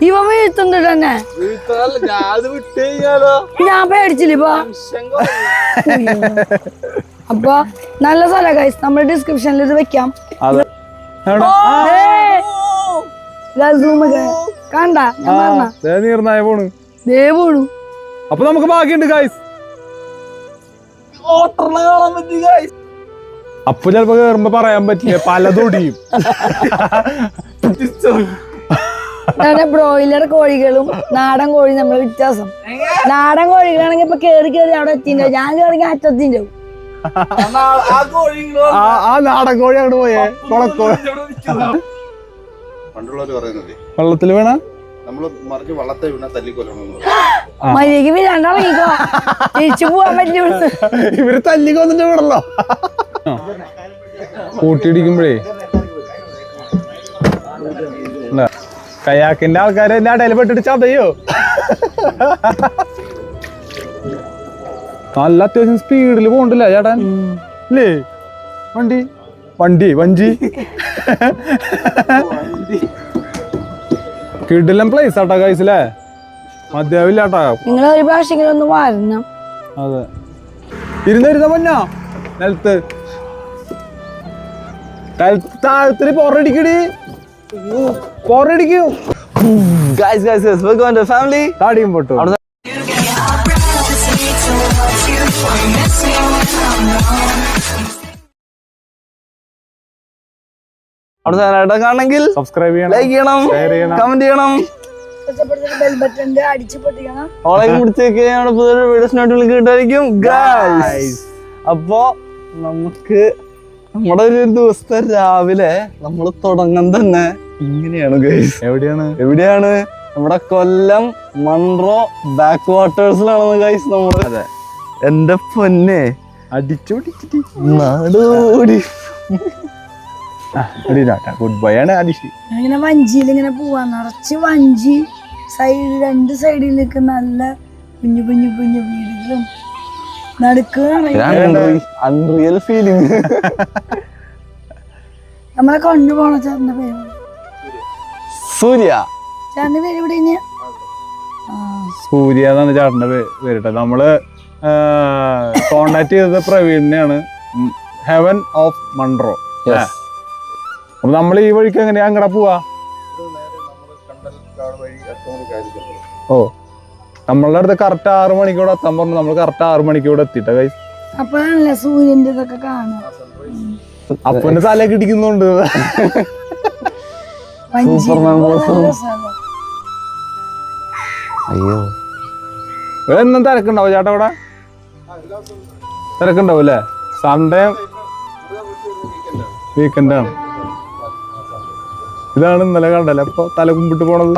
ഇവ വീഴ്ത്തുണ്ട് തന്നെ ഞാൻ പേടിച്ചില്ല അപ്പൊ നല്ല സ്ഥലം ഗൈസ് നമ്മൾ ഡിസ്ക്രിപ്ഷനിൽ ഇത് വെക്കാം. കണ്ട പോണു. അപ്പൊ നമുക്ക് ബാക്കിയുണ്ട് ഗൈസ്. അപ്പൊ ചിലപ്പോ കേറുമ്പോ പറയാൻ പറ്റില്ല, പലതൊടിയും. ബ്രോയിലർ കോഴികളും നാടൻ കോഴി നമ്മളെ വ്യത്യാസം. നാടൻ കോഴികളാണെങ്കിൽ ഇപ്പൊ കേറി അവിടെ എത്തിണ്ടാവും, ഞാൻ കേറി അറ്റത്തിണ്ടാവും. ആ നാടൻ കോഴി അങ്ങോട്ട് പോയേ വെള്ളത്തില് വീണ മര്യാദക്ക് വീഴാണ്ടോ തിരിച്ചു പോവാൻ പറ്റില്ല. ഇവര് തല്ലിക്കൊന്നിട്ട് വിടല്ലോ. കൂട്ടിയിടിക്കുമ്പോഴേ കയാക്കിന്റെ ആൾക്കാര് എന്റെ ഇടയിൽ പെട്ടിട്ട് ചതയോ. നല്ല അത്യാവശ്യം സ്പീഡില് പോകണ്ടില്ല ചേട്ടൻ അല്ലേ? വഞ്ചി കിടിലം പ്ലേസ് ആട്ടാ ഗൈസിലെ, മദ്യാവില്ലാട്ടാ. നിങ്ങൾ ഒരു പ്രാവശ്യം ഒന്ന് വരണം. അതെ, ഇരുന്ന പൊന്നാ നിലത്ത് താഴത്തിന് പൊറടിക്കടി പൊറടിക്കും. താടിയും പൊട്ടും. കാണണമെങ്കിൽ സബ്സ്ക്രൈബ് ചെയ്യണം, ലൈക്ക് ചെയ്യണം, കമന്റ് ചെയ്യണം, അപ്പൊ നമുക്ക് നമ്മുടെ ഒരു ദിവസത്തെ രാവിലെ നമ്മൾ തുടങ്ങാൻ തന്നെ ഇങ്ങനെയാണ് ഗൈസ്. എവിടെയാണ് നമ്മുടെ കൊല്ലം മൺട്രോ ബാക്ക് വാട്ടേഴ്സിലാണ് ഗൈസ് നമ്മള്. അതെ, എന്റെ പൊന്നെ അടിച്ചോടിച്ചിട്ട് നാടോടി ഗുഡ് ബൈ ആണ് അടിച്ച്. ഇങ്ങനെ വഞ്ചിയിൽ ഇങ്ങനെ പോവാ, നിറച്ച് വഞ്ചി, സൈഡ് രണ്ട് സൈഡിൽ നിൽക്കുന്ന നല്ല കുഞ്ഞു കുഞ്ഞു കുഞ്ഞു വീടുകളും അൺറിയൽ ഫീലിംഗ്. നമ്മളെ കൊണ്ടുപോണ ചേട്ടന്റെ പേര് സൂര്യ. ചേട്ടന്റെ പേര് ഇവിടെ സൂര്യ എന്നാണ് ചേട്ടന്റെ പേരിട്ട. നമ്മള് കോണ്ടാക്ട് ചെയ്തത് പ്രവീണിനെയാണ്, ഹെവൻ ഓഫ് മൺട്രോ. അപ്പൊ നമ്മൾ ഈ വഴിക്ക് എങ്ങനെയാ അങ്ങടെ പോവാ? ഓ, നമ്മളുടെ അടുത്ത് കറക്റ്റ് 6 മണിക്കൂടെ എത്താൻ പറഞ്ഞു. നമ്മൾ കറക്റ്റ് 6 മണിക്കൂടെ എത്തിട്ട കൈ. അപ്പോഴാണല്ലേ സൂര്യന്റെ ഇതൊക്കെ കാണാം. അപ്പന്റെ തലയൊക്കെ ഇടിക്കുന്നുണ്ട്. അയ്യോ, എന്നും തിരക്കുണ്ടാവും ചേട്ടാ ഇവിടെ? തിരക്കുണ്ടാവും അല്ലേ? സൺഡേ വീക്കെൻഡാണ്. ഇതാണ് ഇന്നലെ കണ്ടല്ലേ അപ്പൊ തല കുമ്പിട്ട് പോണത്.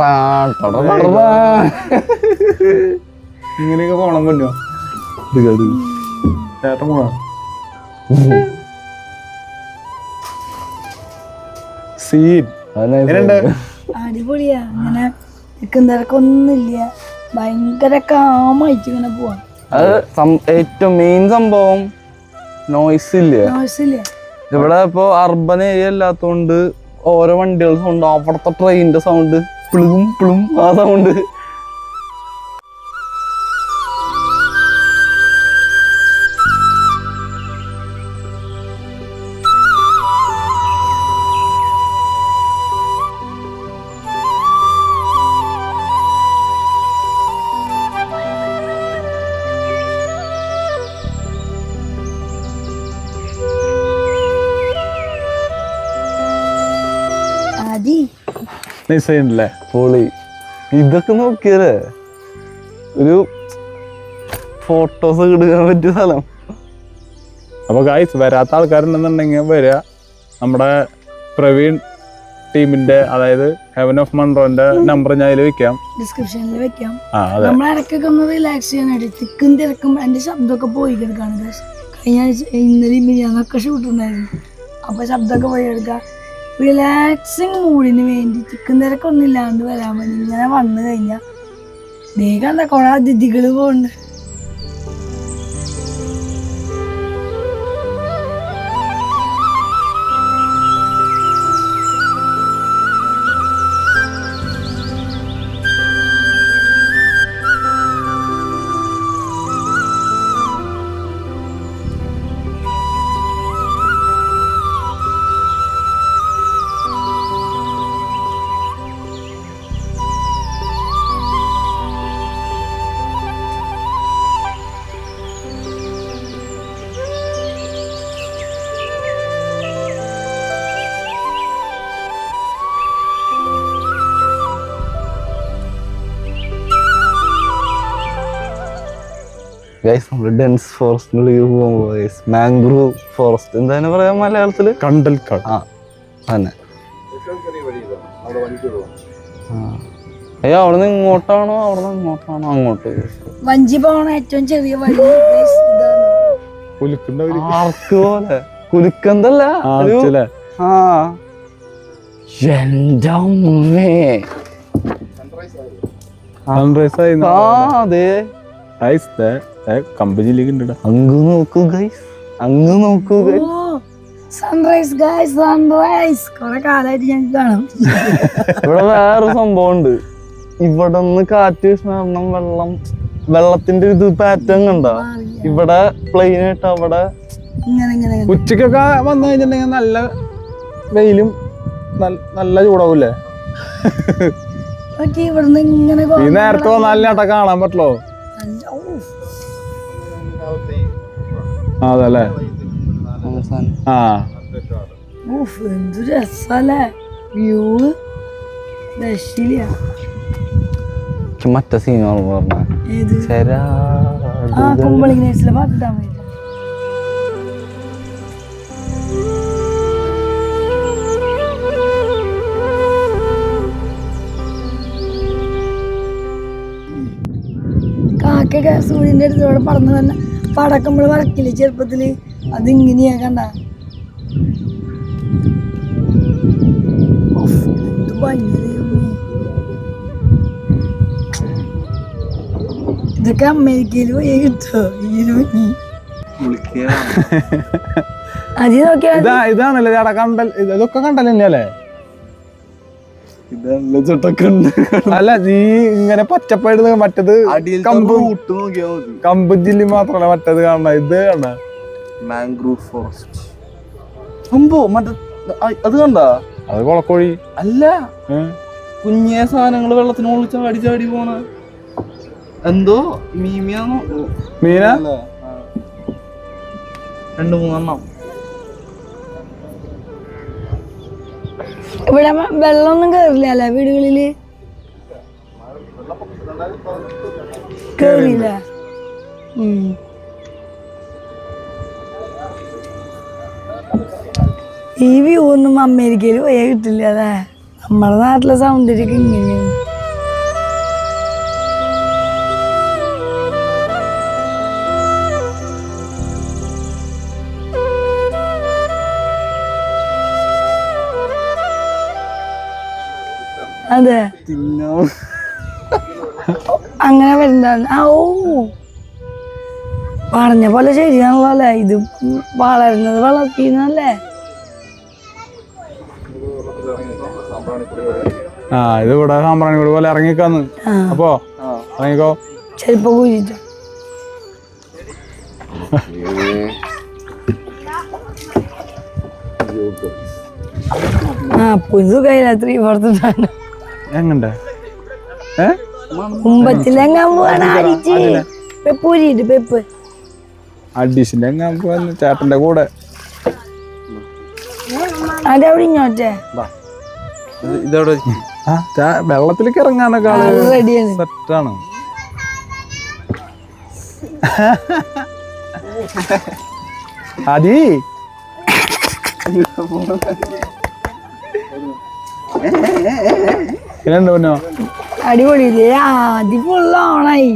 ഇങ്ങനെയൊക്കെ പോണം പറ്റോ? ചേട്ടൻ പോണ സീൻ അടിപൊളിയാ. അങ്ങനെ തിരക്കൊന്നുമില്ല, ഭയങ്കര കാമായിട്ട് ഇങ്ങനെ പോവാ. അത് ഏറ്റവും മെയിൻ സംഭവം നോയ്സ് ഇല്ല. ഇവിടെ ഇപ്പൊ അർബൻ ഏരിയ അല്ലാത്തോണ്ട് ഓരോ വണ്ടികൾ സൗണ്ട്, അവിടത്തെ ട്രെയിനിന്റെ സൗണ്ട്, പിളും പിളും ആ സൗണ്ട്. പൊളി. ഇതൊക്കെ നോക്കിയാലേ ഒരു ഫോട്ടോസ് എടുക്കാൻ പറ്റിയ സ്ഥലം. അപ്പൊ ഗൈസ്, വരാത്ത ആൾക്കാരുണ്ടെന്നുണ്ടെങ്കിൽ വരിക. നമ്മുടെ പ്രവീൺ ടീമിന്റെ, അതായത് ഹെവൻ ഓഫ് മൺട്രോന്റെ നമ്പർ ഞാൻ അതിൽ വെക്കാം, ഡിസ്ക്രിപ്ഷനിൽ വെക്കാം. നമ്മളിടക്കൊക്കെ ഒന്ന് റിലാക്സ് ചെയ്യാനായിട്ട് തിക്കും തിരക്കും എന്റെ ശബ്ദമൊക്കെ പോയി കിടക്കാണ്. കഴിഞ്ഞ ആഴ്ച ഇന്നലെ മിനിയാന്നൊക്കെ ഷൂട്ടുണ്ടായിരുന്നു. അപ്പൊ ശബ്ദമൊക്കെ പോയി എടുക്കാം. റിലാക്സിങ് മൂഡിന് വേണ്ടി തിക്കും തിരക്കൊന്നും ഇല്ലാണ്ട് വരാൻ വേണ്ടി ഇങ്ങനെ വന്നു കഴിഞ്ഞാൽ വേഗം എന്താ കുറെ അതിഥികൾ പോകുന്നുണ്ട്. ഗൈസ് നമ്മള് ഡെൻസ് ഫോറസ്റ്റിനുള്ളിൽ പോകുമ്പോ മാംഗ്രൂവ് ഫോറസ്റ്റ് എന്താണ് പറയാ മലയാളത്തില്? കണ്ടൽക്കാട്. ആ തന്നെ. അയ്യോ അവിടെ നിന്ന് ഇങ്ങോട്ടാണോ അവിടെ നിന്ന് ഇങ്ങോട്ടാണോ? അങ്ങോട്ട്. വഞ്ചി പോണ ഏറ്റവും ചെറിയ വഴി കുലുക്കണ്ട ആർക്ക് പോലെ കുലുക്കന്തല്ല. ആ എന്റെ അമ്മേ. സൺറൈസ് ആയി. ആ അതെ. കമ്പനിയിലേക്ക് ഉണ്ട്. അങ്ങ് നോക്കൂ ഗൈസ്, അങ്ങ് നോക്കൂ ഗൈസ്. Sunrise guys, sunrise. കുറെ കാലമായിട്ട് ഞാൻ കാണും. ഇവിടെ വേറൊരു സംഭവം ഉണ്ട്. ഇവിടെ നിന്ന് കാറ്റ് സ്മരണം വെള്ളത്തിന്റെ ഇത് പാറ്റേൺ കണ്ടോ? ഇവിടെ പ്ലെയിൻ ആയിട്ട് അവിടെ ഉച്ചക്കൊക്കെ വന്നു കഴിഞ്ഞിട്ടുണ്ടെങ്കിൽ നല്ല വെയിലും നല്ല ചൂടാവൂലേ? ഇവിടുന്ന് ഇങ്ങനെ ഈ നേരത്തെ വന്നാലിനാട്ട കാണാൻ പറ്റുള്ളൂ. അതല്ലേ? ആ എന്ത് രസല്ലേ വ്യൂ. രക്ഷയില്ല. മറ്റേ സീനോട് പറഞ്ഞ കുമ്പളിങ് നൈറ്റ്സിലെ പാട്ടിട്ടാ മതി. കാക്കൊക്കെ സൂര്യന്റെ അടുത്തോടെ പറന്നു തന്നെ പടക്കുമ്പോൾ വറക്കില്ലേ ചെറുപ്പത്തില്, അതിങ്ങനെയാ കണ്ട. എന്ത് ഭംഗി. ഇതൊക്കെ അമേരിക്കയിൽ പോയി കിട്ടോ ഈ ഭംഗി. അത് നോക്കിയാ ഇതാണല്ലേ ചേട്ടാ കണ്ടൽ? ഇതൊക്കെ കണ്ടൽ തന്നെയല്ലേ? അല്ല നീ ഇങ്ങനെ പച്ചപ്പായിട്ട് മറ്റത് കമ്പ് ജില്ലി മാത്രല്ല മറ്റേത് കാണണ. ഇത് കാണ മാംഗ്രൂവ് ഫോറസ്റ്റ് സംഭവം മറ്റേ അത് കണ്ട? അത് കൊളക്കോഴി അല്ല, കുഞ്ഞേ സാധനങ്ങള് വെള്ളത്തിന് മുകളിൽ ചാടി ചാടി പോണ എന്തോ മീമിയാന്നോ മീന. 2-3 ഇവിടെ വെള്ളമൊന്നും കേറില്ല അല്ലേ വീടുകളില്? കേറില്ല. ഈ വ്യൂ ഒന്നും അമേരിക്കയിൽ പോയാൽ കിട്ടില്ല. അതെ, നമ്മുടെ നാട്ടിലെ സൗന്ദര്യമൊക്കെ ഇങ്ങനെയാണ്. അതെ, അങ്ങനെ വരുന്നതാണ്. ഓ പറഞ്ഞ പോലെ ശരിയാണല്ലോ അല്ലേ? ഇത് വളരുന്നത് വളർത്തിന്നല്ലേ? ആ ഇത് ഇവിടെ സാമ്പ്രാണിക്കൂട് പോലെ ഇറങ്ങിക്കാന്ന്. അപ്പോ ഇറങ്ങിക്കോ. ചെലപ്പോ കുഴിച്ച പുതുകയില്ല 3/4 എങ്ങണ്ട് മുമ്പത്തിലെങ്ങാൻ പോവാണ്. പെപ്പൂരിട്ട് പെപ്പ് അഡീഷന്റെ എങ്ങാൻ പോവാന്ന് ചേട്ടന്റെ കൂടെ. അതവിടെ ഇങ്ങോട്ടെ വെള്ളത്തിലേക്ക് ഇറങ്ങാനൊക്കെ റെഡിയാണ്. സെറ്റാണ്. അതി പിന്നെന്താ പൊന്നോ അടിപൊളിയില്ലേ? ആദ്യം ഫുള്ള് ഓണായി.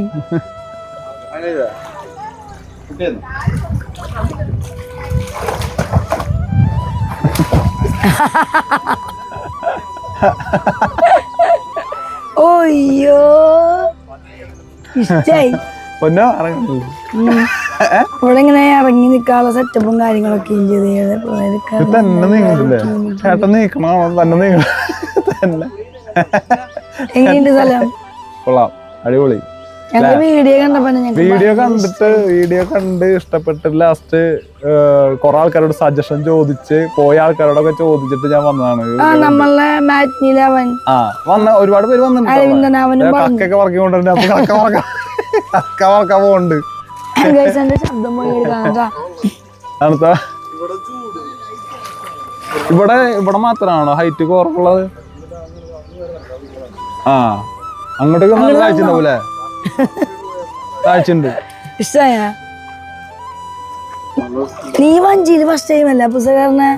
ഓയ്യോ ഇഷ്ടായി. പൊന്നോ ഇറങ്ങുന്നില്ല. ഇവിടെ ഇങ്ങനെ ഇറങ്ങി നിക്കാനുള്ള സെറ്റപ്പും കാര്യങ്ങളൊക്കെ തന്നെ നീങ്ങണ്ടില്ലേ? ചേട്ടൻ നീക്കണോ? തന്നെ നീക്കണം. തന്നെ എങ്ങനെയുണ്ട് സ്ഥലം? കൊള്ളാം, അടിപൊളി. വീഡിയോ കണ്ട് ഇഷ്ടപ്പെട്ട് ലാസ്റ്റ് കൊറേ ആൾക്കാരോട് സജഷൻ ചോദിച്ച് പോയ ആൾക്കാരോടൊക്കെ ചോദിച്ചിട്ട് ഞാൻ വന്നതാണ്. ഒരുപാട് പേര് വന്നിട്ടുണ്ട്. കക്കൊക്കെ പറക്കൊണ്ടിട്ടുണ്ട്. അപ്പൊ കക്ക പറക്കാൻ പോണ്ട്. ഇവിടെ മാത്രമാണോ ഹൈറ്റ് കുറവുള്ളത്? അങ്ങോട്ടേക്ക് നല്ല കാഴ്ച ഉണ്ടാവൂലേ? കാഴ്ച ഉണ്ട്. ഇഷ്ടായ നീ വഞ്ചിയില് ഫസ്റ്റ് ടൈം അല്ല പുസ്തകനെ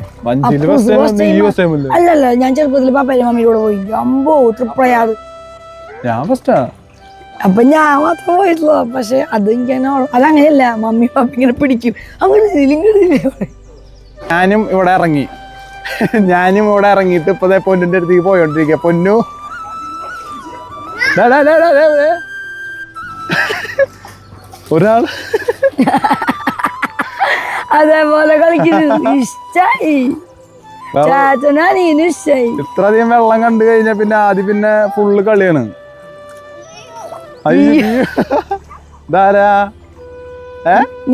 അല്ലല്ല ഞാൻ ചെറുപ്പത്തിൽ പാപ്പയുടെ മമ്മിയുടെ കൂടെ പോയി അമ്പോ തൃപ്രയാത് ഞാൻ ഫസ്റ്റാ അപ്പൊ ഞാൻ മാത്രം പോയിട്ടുള്ളൂ പക്ഷെ അത് എനിക്ക് അതങ്ങനെയല്ല മമ്മി പാപ്പ ഇങ്ങനെ പിടിക്കും അങ്ങനെ ഞാനും ഇവിടെ ഇറങ്ങിയിട്ട് ഇപ്പൊ പൊന്നിന്റെ അടുത്തേക്ക് പോയോണ്ടിരിക്കുക പൊന്നു ഒരാള് അതേപോലെ കളിക്കുന്നത് ഇഷ്ടായി ഇഷ്ടായി. ഇത്രയധികം വെള്ളം കണ്ടു കഴിഞ്ഞാ പിന്നെ ആദ്യം പിന്നെ ഫുള്ള് കളിയാണ്. ഇതാരാ?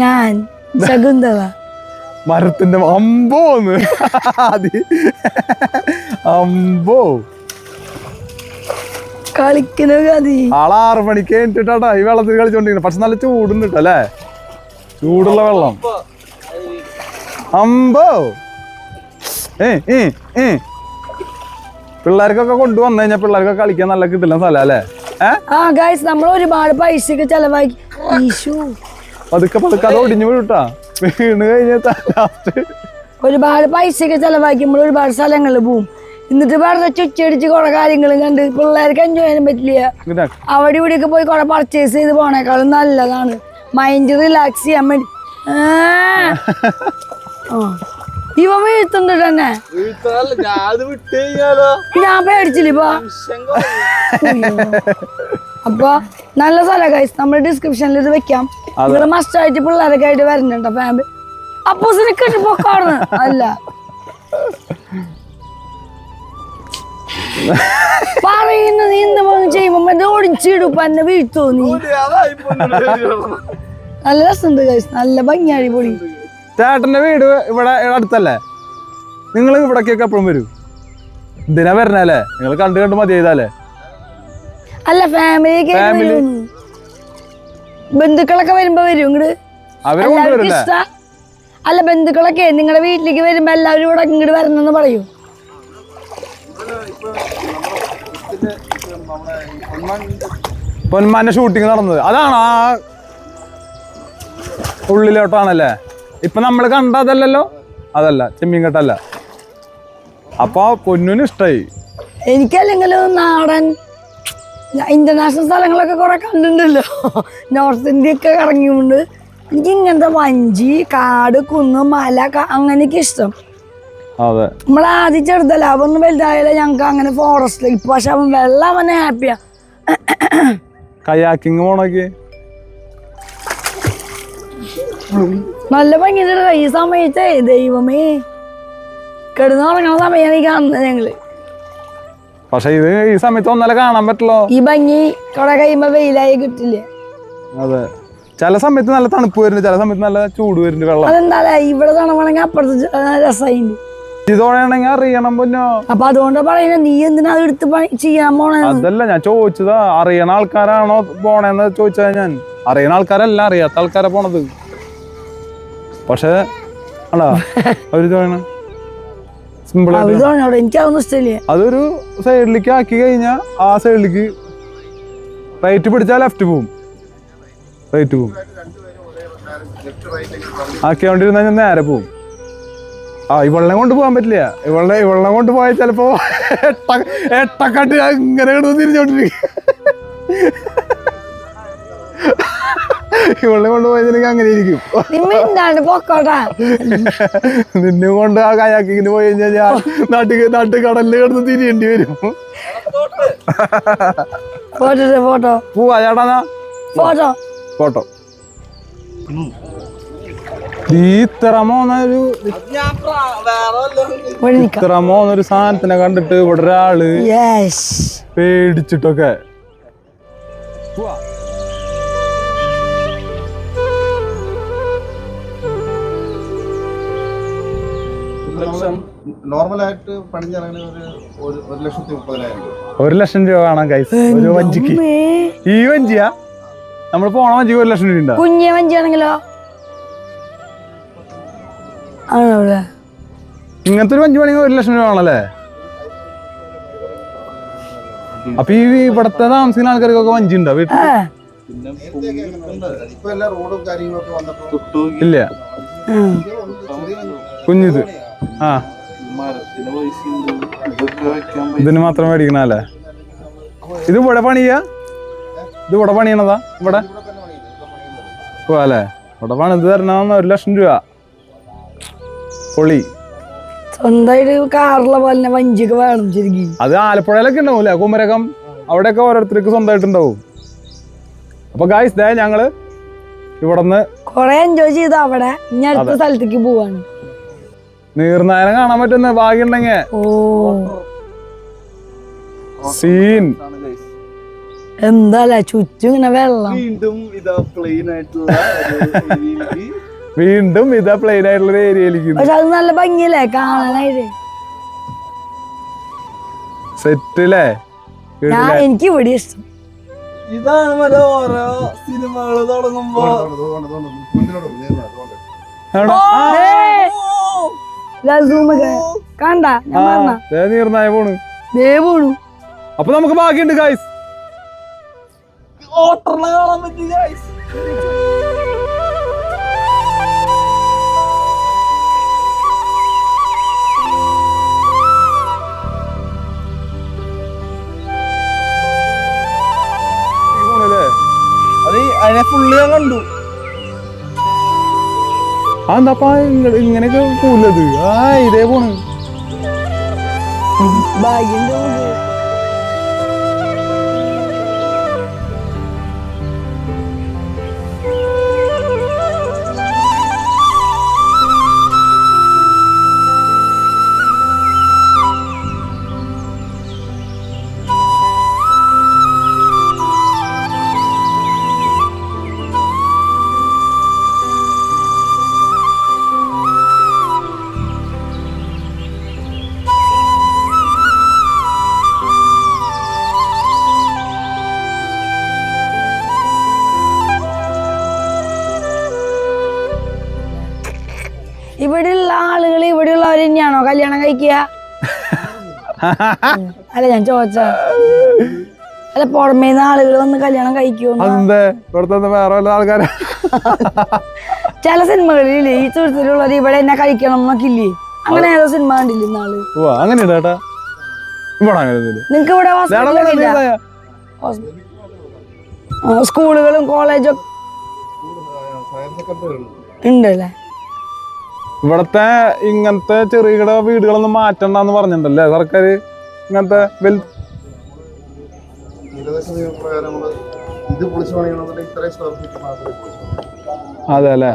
ഞാൻ ശകുന്തള. മരത്തിന്റെ അമ്പോന്ന് അമ്പോ കളിക്കുന്ന ആള് 6 മണിക്ക് കഴിഞ്ഞിട്ടാ ഈ വെള്ളത്തിൽ കളിച്ചോണ്ടിരിക്കുന്നത്. പക്ഷെ നല്ല ചൂടുണ്ട് കേട്ടോ അല്ലേ? ചൂടുള്ള വെള്ളം. അമ്പോ പിള്ളേർക്കൊക്കെ കൊണ്ടുവന്നു കഴിഞ്ഞാൽ പിള്ളേർക്കൊക്കെ കളിക്കാൻ നല്ല കിട്ടില്ല സ്ഥലം അല്ലേ? നമ്മൾ ഒരുപാട് പൈസയൊക്കെ ചെലവാക്കി പതുക്കെ അത് ഒടിഞ്ഞു വീട്ടാ വീണ് കഴിഞ്ഞാൽ ഒരുപാട് പൈസയൊക്കെ ചെലവാക്കി നമ്മൾ ഒരുപാട് സ്ഥലങ്ങളിൽ പോവും. എന്നിട്ട് വെറുതെ ചുറ്റടിച്ച് കുറെ കാര്യങ്ങളും കണ്ട് പിള്ളേർക്ക് എൻജോയ് ചെയ്യാൻ പറ്റില്ല. അവിടെ ഇവിടെയൊക്കെ പോയി കുറെ പർച്ചേസ് ചെയ്ത് പോണേക്കാളും നല്ലതാണ് മൈൻഡ് റിലാക്സ് ചെയ്യാൻ വേണ്ടി. ഇവ വീഴ്ത്തുണ്ട് തന്നെ ഞാൻ പേടിച്ചില്ല ഇപ്പൊ. അപ്പൊ നല്ല സ്ഥലം ഗൈസ്, നമ്മൾ ഡിസ്ക്രിപ്ഷനിൽ ഇത് വെക്കാം. നിങ്ങള് മസ്റ്റ് ആയിട്ട് പിള്ളേരൊക്കെ ആയിട്ട് വരുന്നുണ്ടോ ഫാമിലി? അപ്പൂസിനെ കിട്ടി പൊക്കാണ് അല്ല പറയുന്നത് ഇന്ന് ചെയ്യുമ്പോ ഓടിച്ചിടും എന്നെ വീഴ്ത്തോ നീ. നല്ല രസമുണ്ട് ഗൈസ്, നല്ല ഭംഗിയാടി പൊടി. ചേട്ടന്റെ വീട് ഇവിടെ അടുത്തല്ലേ? നിങ്ങൾ ഇവിടേക്കൊക്കെ എപ്പോഴും വരൂ? എന്തിനാ വരണല്ലേ? നിങ്ങൾ കണ്ടു മതി ചെയ്താലേ? അല്ല ഫാമിലി ബന്ധുക്കളൊക്കെ വരുമ്പോ വരും ഇങ്ങോട്ട്. എല്ലാവർക്കും ഇഷ്ട അല്ല ബന്ധുക്കളൊക്കെ നിങ്ങളുടെ വീട്ടിലേക്ക് വരുമ്പോ എല്ലാവരും ഇവിടെ ഇങ്ങോട്ട് വരണമെന്ന് പറയൂ. പൊന്മാന്റെ ഷൂട്ടിങ് നടന്നത് അതാണ് ആ ഉള്ളിലോട്ടാണല്ലേ? ഇപ്പൊ നമ്മള് കണ്ടതല്ലോ, അതല്ല ചെമ്മീൻകെട്ടല്ല. അപ്പൊ പൊന്നിന് ഇഷ്ടായി. എനിക്കല്ലെങ്കിലും നാടൻ ഇന്റർനാഷണൽ സ്ഥലങ്ങളൊക്കെ കുറെ കണ്ടിട്ടുണ്ടല്ലോ, നോർത്ത് ഇന്ത്യ ഒക്കെ കറങ്ങിയുണ്ട്. എനിക്ക് ഇങ്ങനത്തെ വഞ്ചി, കാട്, കുന്ന്, മല അങ്ങനെയൊക്കെ ഇഷ്ടം. നമ്മളാദ്യം ചെറുതല്ല, അവന്ന് വലുതായാലും ഞങ്ങക്ക് അങ്ങനെ ഫോറസ്റ്റിൽ. ഇപ്പൊ പക്ഷെ അവൻ വെള്ളം അവനെ ഹാപ്പിയാ. കയാക്കിങ് പോണൊക്കെ നല്ല ഭംഗിയുണ്ട്. ഈ സമയത്ത് ദൈവമേ കിടന്നുറങ്ങണ സമയാണ് ഈ കാണുന്നത് ഞങ്ങള്. പക്ഷെ ഇത് ഈ സമയത്ത് ഒന്നല്ല കാണാൻ പറ്റുള്ളൂ. ഈ ഭംഗി കുറെ കഴിയുമ്പോ വെയിലായി കിട്ടില്ല. അതെ, ചില സമയത്ത് നല്ല തണുപ്പ് വരുന്നുണ്ട്, ചില സമയത്ത് നല്ല ചൂട് വരുന്നുണ്ട് വെള്ളം. അതെന്താ ഇവിടെ തണുപ്പാണെങ്കിൽ അപ്പുറത്ത് രസമായിണ്ട്. ഇതോടെയാണെങ്കിൽ അറിയണം പൊന്നോ. അപ്പൊ അതുകൊണ്ടാ പറയുന്നത് നീ എന്തിനാ അത് എടുത്ത് ചെയ്യാൻ പോണേ? അതല്ല ഞാൻ ചോദിച്ചതാ, അറിയണ ആൾക്കാരാണോ പോണേന്ന് ചോദിച്ചാ. ഞാൻ അറിയണ ആൾക്കാരല്ല, അറിയാത്ത ആൾക്കാരാ പോണത്. പക്ഷെ സിമ്പിൾ എനിക്കതൊന്നും ഇഷ്ടമില്ല. അതൊരു സൈഡിലേക്ക് ആക്കി കഴിഞ്ഞാ ആ സൈഡിലേക്ക് റൈറ്റ് പിടിച്ചാൽ ലെഫ്റ്റ് പോവും, റൈറ്റ് പോവും. ആക്കിയോണ്ടിരുന്ന ഞാൻ നേരെ പോവും. ഇവളെ കൊണ്ട് പോകാൻ പറ്റില്ല. ഇവളെ കൊണ്ട് പോയാൽ ചിലപ്പോ എട്ടക്കട്ട് ഇങ്ങനെ തിരിഞ്ഞോണ്ടിരിക്കും. ഇവളെ കൊണ്ട് പോയതിനൊക്കെ അങ്ങനെ ഇരിക്കും. നിന്നെ കൊണ്ട് ആ കയാക്കിങ്ങിന് പോയി കഴിഞ്ഞാൽ ഞാൻ നാട്ടു കടലിൽ കിടന്ന് തിരിയേണ്ടി വരും. പോവാ ചേട്ടാ, ഫോട്ടോ. ഇത്രമോന്നൊരു സാധനത്തിനെ കണ്ടിട്ട് ഇവിടെ ഒരാള് പേടിച്ചിട്ടൊക്കെ. നോർമലായിട്ട് പണിഞ്ഞിറങ്ങുന്ന 1,30,000 രൂപ. 1 ലക്ഷം രൂപ വേണം ഗൈസ് ഒരു വഞ്ചിക്ക്. ഈ വഞ്ചിയാ നമ്മൾ പോണ വഞ്ചിക്ക് 1 ലക്ഷം രൂപ ഉണ്ടോ? കുഞ്ഞ വഞ്ചിയാണെങ്കിലോ? ഇങ്ങനത്തെ ഒരു വഞ്ചി വേണമെങ്കിൽ 1 ലക്ഷം രൂപ ആണല്ലേ? അപ്പൊ ഈ ഇവിടത്തെ താമസിക്കുന്ന ആൾക്കാർക്കൊക്കെ വഞ്ചി ഉണ്ടോ വീട്ടിൽ? ഇപ്പൊ എല്ലാ റോഡും കാര്യങ്ങളൊക്കെ വന്നപ്പോ ഇല്ല കുഞ്ഞിത് ആ ഇതിന് മാത്രം മേടിക്കണല്ലേ? ഇത് ഇവിടെ പണിയാ? ഇത് ഇവിടെ പണിയണതാ? ഇവിടെ പോവാല്ലേ? ഇവിടെ പണിത് തരണ 1 ലക്ഷം രൂപ പൊളി. സ്വന്തമായിട്ട് കാറുള്ള പോലെ വഞ്ചിയൊക്കെ വേണം ശരിക്കും. അത് ആലപ്പുഴയിലൊക്കെ ഉണ്ടാവൂല്ലേ, കുമരകം അവിടെയൊക്കെ ഓരോരുത്തർക്ക് സ്വന്തമായിട്ടുണ്ടാവും. അപ്പൊ ഗായ്സ് ദേ ഞങ്ങള് ഇവിടുന്ന് കൊറേ എൻജോയ് ചെയ്ത് അവിടെ ഇനി അടുത്ത സ്ഥലത്തേക്ക് പോവാണ്. നീർനായനം കാണാൻ പറ്റുന്ന ഭാഗ്യം ഉണ്ടെങ്കിൽ സീൻ എന്താ ചുറ്റും ഇങ്ങനെ വെള്ളം. വീണ്ടും ഇതാ പ്ലെയിൻ ആയിട്ടുള്ള ഏരിയയിലേക്ക്. പക്ഷെ അത് നല്ല ഭംഗിയല്ലേ കാണാനായിട്ട്. സെറ്റില്ലേ? എനിക്ക് ഇവിടെ ഇഷ്ടം. ഇതാണ് ഓരോ സിനിമകള് തുടങ്ങുമ്പോ കണ്ട നീർനായ പോണു. അപ്പൊ നമുക്ക് ഭാഗ്യമുണ്ട് ഗായ്സ്. ഓട്ടറിനെ കാണാൻ പറ്റി ഗൈസ്. അതിനെ ഫുള്ള് ഞാൻ കണ്ടു. എന്താപ്പാ ഇങ്ങനെയൊക്കെ പോലത്? ഇതേ പോണ്. ഇവിടെയുള്ള ആളുകൾ ഇവിടെയുള്ളവർ തന്നെയാണോ കല്യാണം കഴിക്കുക? അല്ല ഞാൻ ചോദിച്ച അല്ല പുറമേന്ന് ആളുകൾ വന്ന് കല്യാണം കഴിക്കുമോ? ആൾക്കാരെ ചില സിനിമകളില്ലേ ഈ സുഹൃത്തിലുള്ളവർ ഇവിടെ എന്നെ കഴിക്കണം എന്നൊക്കെ ഇല്ലേ? അങ്ങനെ ഏതോ സിനിമ കണ്ടില്ലേ നാള്? നിങ്ങക്ക് ഇവിടെ സ്കൂളുകളും കോളേജും ഉണ്ടല്ലേ? ഇവിടത്തെ ഇങ്ങനത്തെ ചെറുകിട വീടുകളൊന്നും മാറ്റണ്ടെന്ന് പറഞ്ഞിട്ടുണ്ടല്ലേ സർക്കാർ? ഇങ്ങനത്തെ അതെ അല്ലേ?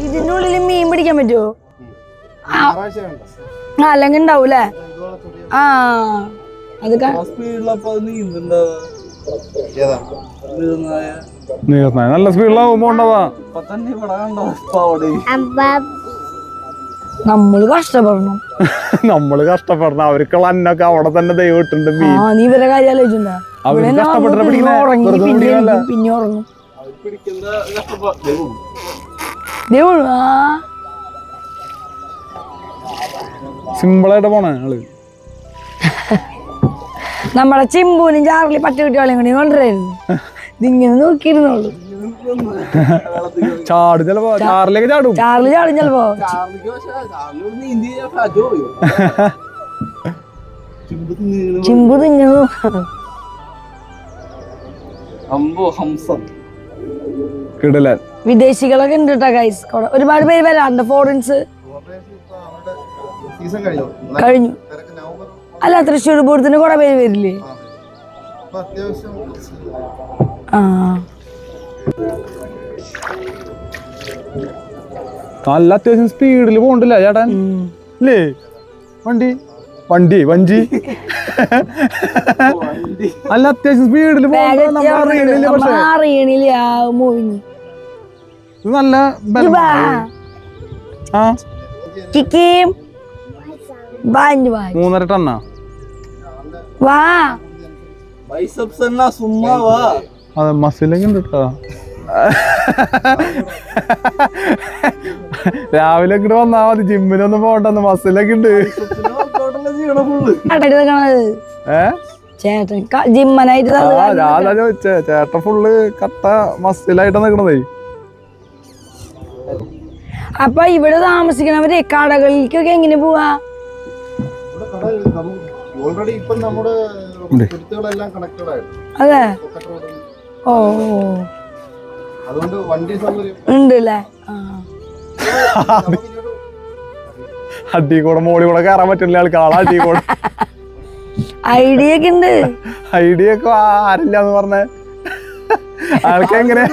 ഇതിനുള്ളിൽ മീൻ പിടിക്കാൻ പറ്റുമോ? അല്ലെങ്കിൽ ഉണ്ടാവൂലേ? ആ അത് നല്ല സ്പീഡിലാവുമ്പോ ഉണ്ടാവാ. നമ്മള് കഷ്ടപ്പെടണം. നമ്മള് കഷ്ടപ്പെടണം. അവർക്കുള്ള അന്നൊക്കെ അവിടെ തന്നെ ദൈവം ഇട്ടുണ്ട്. നീ ഇവരെ കാര്യം ആലോചിച്ചിട്ടുണ്ടാ? പിന്നെ ഉറങ്ങും. സിമ്പിളായിട്ട് പോണേ ആള്. നമ്മളെ ചിമ്പൂനും ചാർലി പറ്റ കുട്ടികളെയും കൂടി കൊണ്ടുവരായിരുന്നു. ഇതിങ്ങനെ നോക്കിയിരുന്നോളൂ. ചാടും ചിലപ്പോ. ചാർലിയൊക്കെ ചാടും. ചാർലി ചാടും ചിലപ്പോ. ചിമ്പു തിങ്ങുന്നു. കിടലൻ വിദേശികളൊക്കെ ഉണ്ട് കേട്ടോ ഗൈസ്. ഒരുപാട് പേര് വരാറുണ്ട്. ഫോറിൻസ് കഴിഞ്ഞു. അല്ല തൃശ്ശൂർ പൂരത്തിന് കുറെ പേര് വരില്ലേ? നല്ല അത്യാവശ്യം സ്പീഡിൽ പോകണ്ടില്ല ചേട്ടൻ അല്ലേ? വണ്ടി വഞ്ചി നല്ല അത്യാവശ്യം സ്പീഡിൽ അറിയണില്ല. നല്ല ആ ചിക്കിം ബാഞ്ച് ബായ് 3.5 ടണ്ണാ. വാ ബൈസെപ്സ് എന്നാ സുമ്മാ വാ. അതെ മസിലൊക്കെ ഉണ്ട് കേട്ടോ. രാവിലെ ഇങ്ങോട്ട് വന്നാ മതി, ജിമ്മിനൊന്നും പോകണ്ടെന്ന്, മസിലൊക്കെ ഉണ്ട്. ചേട്ടൻ ജിമ്മനായിട്ട് ഞാൻ ചോദിച്ചേ, ചേട്ടൻ ഫുള്ള് കട്ട മസിലായിട്ടാ നിക്കണതേ. അപ്പൊ ഇവിടെ താമസിക്കണവര് കടകളിലേക്കൊക്കെ എങ്ങനെ പോവാ? ഓൾറെഡി ഇപ്പം നമ്മുടെ തുരുത്തുകളെല്ലാം കണക്റ്റഡ് ആയിട്ട്. അതെ. ഓ അതുകൊണ്ട് വണ്ടി സൗകര്യം ഉണ്ടല്ലേ. അടി കൂടെ മോളി കൂടെ കയറാൻ പറ്റില്ല ആൾക്ക്, ആളെ അടി കൂടെ. ഐഡിയ ഒക്കെ ഉണ്ട്. ഐഡിയ ഒക്കെ ആരില്ലാന്ന് പറഞ്ഞേ. ആൾക്ക് എങ്ങനെ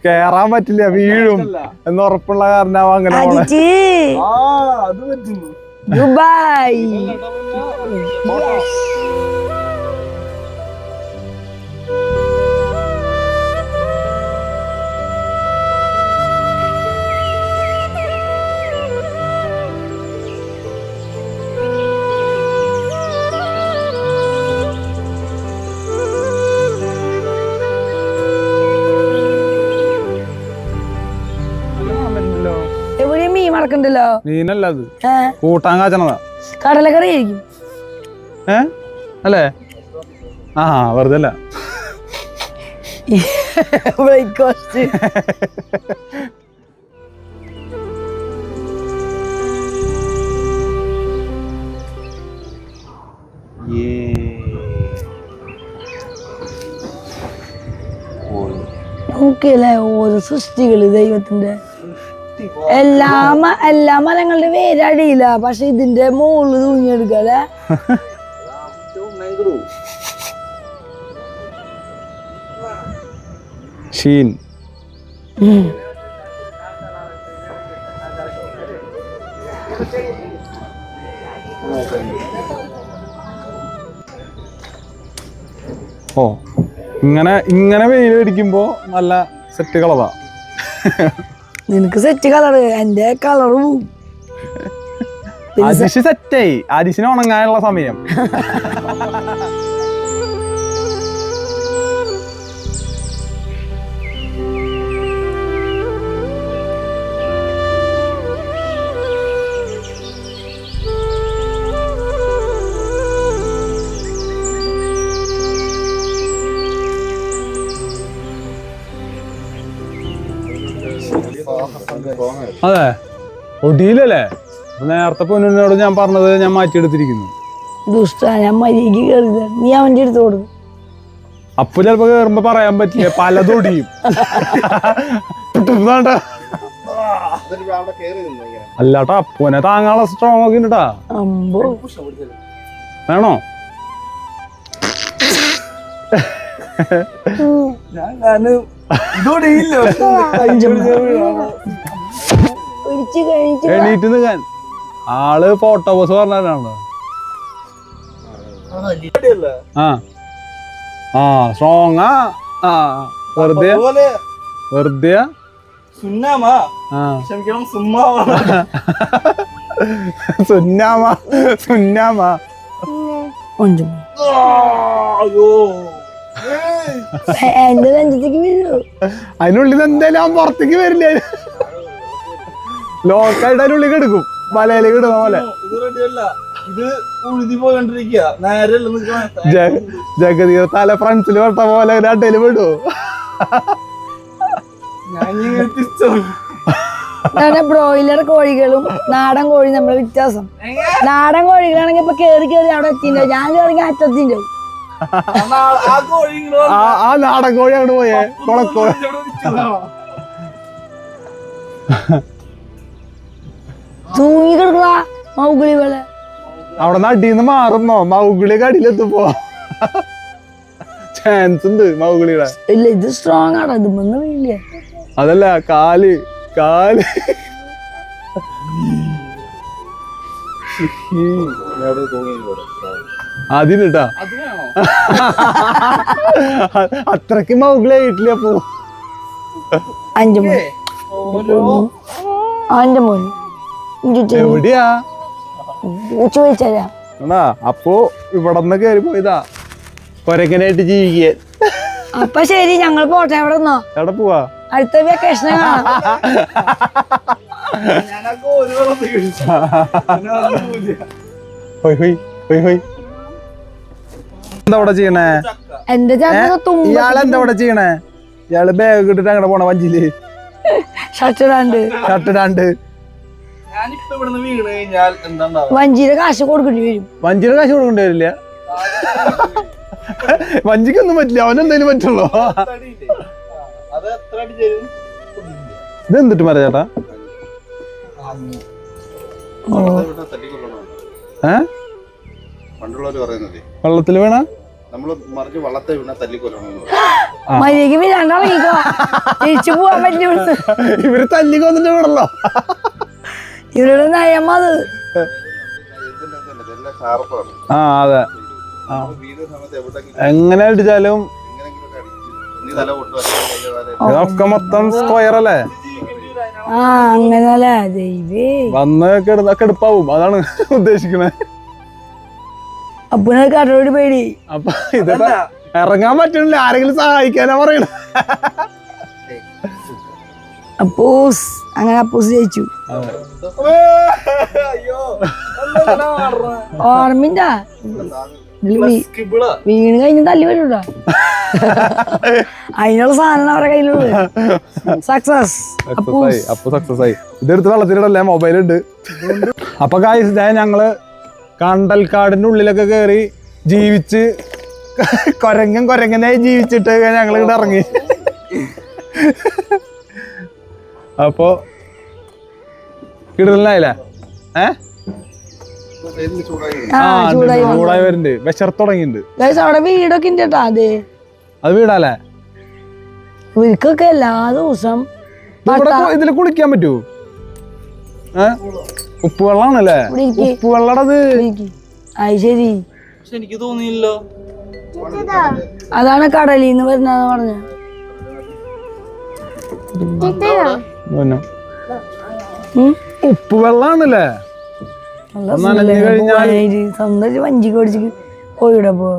കേറാൻ പറ്റില്ല, വീഴും എന്ന് ഉറപ്പുള്ള കാരണമാവും അങ്ങനെ പോണെ. ദുബായ് എവിടെയും മീൻ മറക്കണ്ടല്ലോ. മീനല്ല അത്, കൂട്ടാൻ കാച്ചണതാ. കടലക്കറി ആയിരിക്കും. അല്ലേ? ആ വെറുതെ അല്ല. ബ്രേക്ക്ഫാസ്റ്റ് നോക്കിയല്ലേ ഓരോ സൃഷ്ടികള് ദൈവത്തിന്റെ. എല്ലാ മരങ്ങളുടെ വേരടിയില്ല, പക്ഷെ ഇതിന്റെ മുകളിൽ തൂങ്ങിയെടുക്കല്ലേ. ഷീൻ ഓ ഇങ്ങനെ വെയിൽ അടിക്കുമ്പോ നല്ല സെറ്റ് കളറാ. നിനക്ക് സെറ്റ് കളറ്, എന്റെ കളറ് പോവും. അരിശ് സെറ്റായി, അരിശിന് ഉണങ്ങാനുള്ള സമയം. അതെ ഒടിയിലല്ലേ? നേരത്തെ പൊന്നിനോട് ഞാൻ പറഞ്ഞത് ഞാൻ മാറ്റിയെടുത്തിരിക്കുന്നു. ദുഷ്ട, ഞാൻ മര്യാദക്ക് കയറിയത്, നീ അവന്റെ അടുത്ത് കൊടുക്കും. അപ്പൊ ചിലപ്പോ കേറുമ്പോ പറയാൻ പറ്റില്ല, പലതൊടിയും. അല്ലാട്ടാ അപ്പനെ താങ്ങാനുള്ള സ്ട്രോങ് ഒക്കെ ഉണ്ടട്ടാ. വേണോ? എണീറ്റ് നിൽക്കാൻ ആള് ഫോട്ടോ പോസ് പറഞ്ഞാണോ? ആ സ്ട്രോങ്. ആ വെറുതെ വെറുതെ സുന്നാമ എന്റെ നെഞ്ചത്തേക്ക് വീഴൂ. അതിനുള്ളിൽ എന്തായാലും പുറത്തേക്ക് വരില്ല. ലോക്കായിട്ട് അതിനുള്ളിൽ എടുക്കും, വലയിലേക്ക് ഇടുന്ന പോലെ. ജഗതീർ തല ഫ്രണ്ട്സിൽ വെട്ട പോലെ രണ്ടേല് വിടൂ. ബ്രോയിലർ കോഴികളും നാടൻ കോഴി നമ്മളെ വ്യത്യാസം. നാടൻ കോഴികളാണെങ്കിൽ ഇപ്പൊ കേറി അവിടെ എത്തിണ്ടോ, ഞാൻ കേറി അറ്റത്തിണ്ടോ. ആ നാടൻ കോഴി അങ്ങോട്ട് പോയേ കൊളക്കോഴി. തൂങ്ങി കിടക്കുക മൗഗിളി പോലെ. അവിടെ നിന്ന് അടിയിന്ന് മാറുന്നോ? മൗഗിളിയൊക്കെ അടിയിലെത്തുമ്പോ ചാൻസ് ഉണ്ട് മൗഗിളിയുടെ. ഇല്ല, ഇത് സ്ട്രോങ് ആണ്, ഇത് വീഴില്ലേ. അതല്ല, കാല് അതിനിട്ടാ അത്രക്ക് മൗഗിളി ആയിട്ടില്ല. അപ്പോ 5 അവന്റെ മോന് എവിടെയാ ചോദിച്ചാ എന്നാ അപ്പോ ഇവിടന്ന് കേറി പോയതാ കൊരങ്ങനായിട്ട് ജീവിക്കാൻ. അപ്പൊ ശരി, ഞങ്ങൾ പോട്ടെ. എവിടെ നിന്നോ? എവിടെ പോവാ? അടുത്ത വെക്കേഷൻ കാണാം. എന്താ ഇവിടെ ചെയ്യണേ? എന്റെ ഇയാളെന്താ ഇവിടെ ചെയ്യണേ? ഇയാള് ബാഗ് ഇട്ടിട്ട് അങ്ങടെ പോണ വഞ്ചിയില് ഷർട്ടിടാണ്ട് വഞ്ചിയുടെ കാശ് കൊടുക്കേണ്ടി വരും. വഞ്ചിയുടെ കാശ് കൊടുക്കേണ്ടി വരില്ല. വഞ്ചിക്കൊന്നും പറ്റില്ല, അവനെന്തേലും പറ്റുള്ളൂ. ഇതെന്തിട്ട് മര ചേട്ടാ? വെള്ളത്തില് വീണ മര്യാദക്ക് വീഴാണ്ടിറങ്ങിക്കോ, തിരിച്ചു പോവാൻ പറ്റില്ല. ഇവര് തല്ലിക്കൊന്നിട്ട് വീണല്ലോ. ഇവരുടെ നയമത്. ആ അതെ, എങ്ങനെ അടിച്ചാലും ഇതൊക്കെ മൊത്തം സ്ക്വയർ അല്ലേ? ആ അങ്ങനല്ലേ ദൈവേ. വന്ന് കെടുപ്പാവും, അതാണ് ഉദ്ദേശിക്കണേ. അപ്പുനെ കടലോട് പേടി. അപ്പൊ ഇതൊക്കെ ഇറങ്ങാൻ പറ്റണില്ല, ആരെങ്കിലും സഹായിക്കാനാ പറയണ. അപ്പൂസ് അങ്ങനെ അപ്പൂസ് ജയിച്ചു. ഓർമ്മ വീണ് കഴിഞ്ഞ് തല്ലി വരൂടാ. അതിനുള്ള സാധനം അവരുടെ കയ്യിലുള്ളൂ. സക്സസ് സക്സസ് ആയി. ഇതെടുത്ത് വെള്ളത്തിലിടല്ലേ, മൊബൈലുണ്ട്. അപ്പൊ ഗായ്സ്, ഞങ്ങള് കണ്ടൽക്കാടിന്റെ ഉള്ളിലൊക്കെ കേറി ജീവിച്ച് കൊരങ്ങനായി ജീവിച്ചിട്ട് ഞങ്ങൾ ഇവിടെ ഇറങ്ങി. അപ്പൊ കിടലായില്ലേ? ചൂടായി വരുന്നുണ്ട്, വിശർത്ത് തുടങ്ങിണ്ട്. അവിടെ വീടൊക്കെ ഉണ്ട് കേട്ടോ. അത് വീടാല്ലേ? ഇവർക്കൊക്കെ എല്ലാ ദിവസം ഇതില് കുളിക്കാൻ പറ്റൂ? ഉപ്പുവെള്ളാണല്ലേ? ഉപ്പുവെള്ളടത്. അത് ശരി, എനിക്ക് തോന്നിയില്ലോ. അതാണ് കടലിന്ന് വരുന്നതെന്ന് പറഞ്ഞ. ഉപ്പുവെള്ളാണല്ലേ? സ്വന്തം വഞ്ചിക്ക് ഓടിച്ച് കോഴിയുടെ പോ.